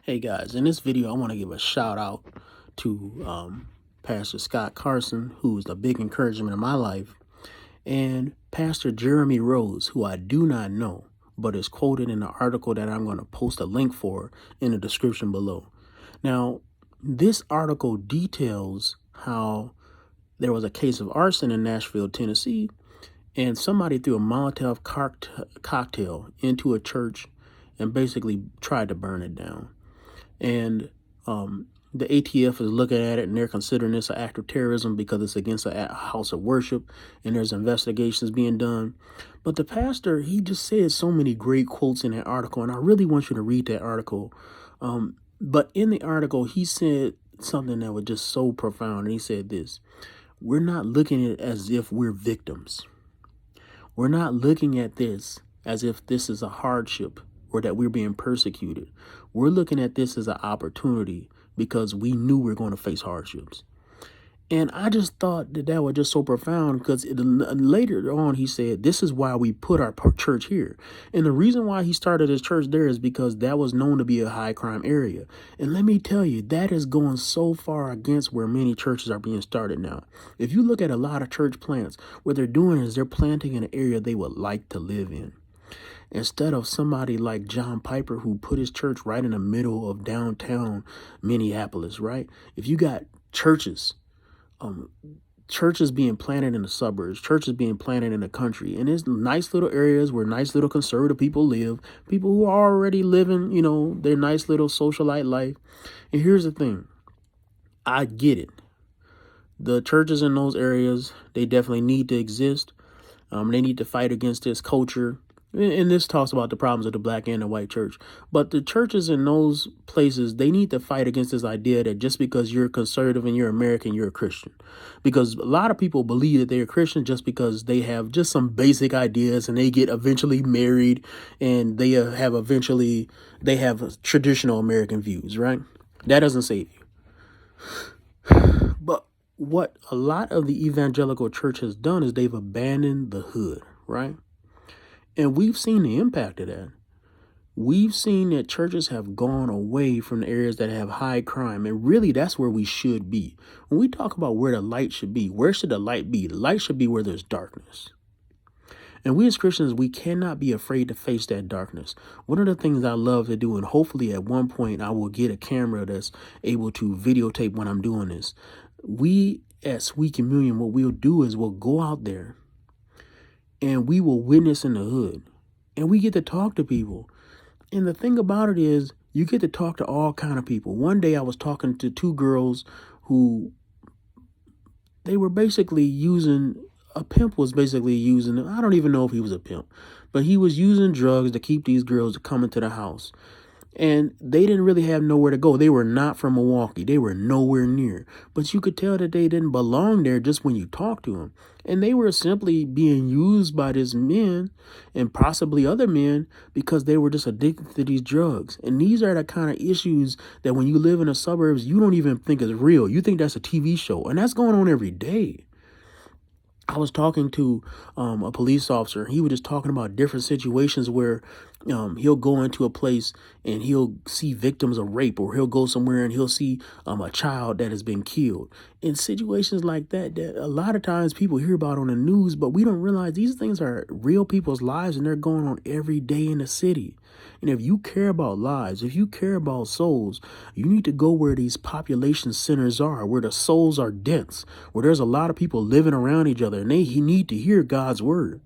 Hey guys, in this video, I want to give a shout out to Pastor Scott Carson, who's a big encouragement in my life, and Pastor Jeremy Rose, who I do not know, but is quoted in the article that I'm going to post a link for in the description below. Now, this article details how there was a case of arson in Nashville, Tennessee, and somebody threw a Molotov cocktail into a church and basically tried to burn it down. And the ATF is looking at it and they're considering this an act of terrorism because it's against a house of worship, and there's investigations being done. But the pastor, he just said so many great quotes in that article, and I really want you to read that article. But in the article, he said something that was just so profound. And he said this: we're not looking at it as if we're victims. We're not looking at this as if this is a hardship or that we're being persecuted. We're looking at this as an opportunity because we knew we were going to face hardships. And I just thought that was just so profound because later on he said, this is why we put our church here. And the reason why he started his church there is because that was known to be a high crime area. And let me tell you, that is going so far against where many churches are being started now. If you look at a lot of church plants, what they're doing is they're planting in an area they would like to live in. Instead of somebody like John Piper, who put his church right in the middle of downtown Minneapolis, right? If you got churches being planted in the suburbs, churches being planted in the country, and there's nice little areas where nice little conservative people live, people who are already living, their nice little socialite life. And here's the thing. I get it. The churches in those areas, they definitely need to exist. They need to fight against this culture. And this talks about the problems of the black and the white church. But the churches in those places, they need to fight against this idea that just because you're conservative and you're American, you're a Christian. Because a lot of people believe that they're Christian just because they have just some basic ideas and they get eventually married and they have traditional American views, right? That doesn't save you. But what a lot of the evangelical church has done is they've abandoned the hood, right? And we've seen the impact of that. We've seen that churches have gone away from the areas that have high crime. And really, that's where we should be. When we talk about where the light should be, where should the light be? The light should be where there's darkness. And we as Christians, we cannot be afraid to face that darkness. One of the things I love to do, and hopefully at one point I will get a camera that's able to videotape when I'm doing this. We at Sweet Communion, what we'll do is we'll go out there and we will witness in the hood, and we get to talk to people. And the thing about it is, you get to talk to all kind of people. One day I was talking to two girls who they were basically using, a pimp was basically using, I don't even know if he was a pimp, but he was using drugs to keep these girls to come into the house. And they didn't really have nowhere to go. They were not from Milwaukee. They were nowhere near. But you could tell that they didn't belong there just when you talk to them. And they were simply being used by these men and possibly other men because they were just addicted to these drugs. And these are the kind of issues that when you live in the suburbs, you don't even think is real. You think that's a TV show. And that's going on every day. I was talking to a police officer. He was just talking about different situations where he'll go into a place and he'll see victims of rape, or he'll go somewhere and he'll see a child that has been killed. In situations like that a lot of times people hear about on the news, but we don't realize these things are real people's lives and they're going on every day in the city. And if you care about lives, if you care about souls, you need to go where these population centers are, where the souls are dense, where there's a lot of people living around each other, and they need to hear God's word.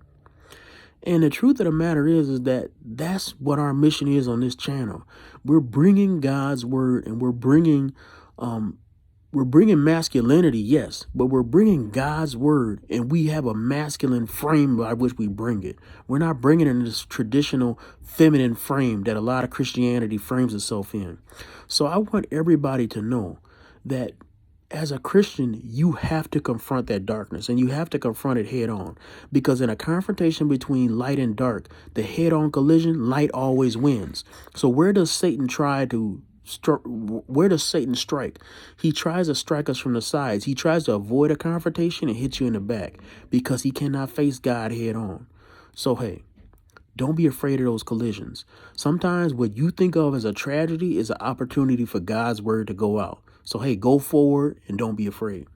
And the truth of the matter is that that's what our mission is on this channel. We're bringing God's word, and we're bringing masculinity, yes, but we're bringing God's word, and we have a masculine frame by which we bring it. We're not bringing it in this traditional feminine frame that a lot of Christianity frames itself in. So I want everybody to know that as a Christian, you have to confront that darkness, and you have to confront it head on, because in a confrontation between light and dark, the head on collision, light always wins. So where does Satan strike? He tries to strike us from the sides. He tries to avoid a confrontation and hit you in the back because he cannot face God head on. So, hey, Don't be afraid of those collisions. Sometimes what you think of as a tragedy is an opportunity for God's word to go out. So, hey, go forward and don't be afraid.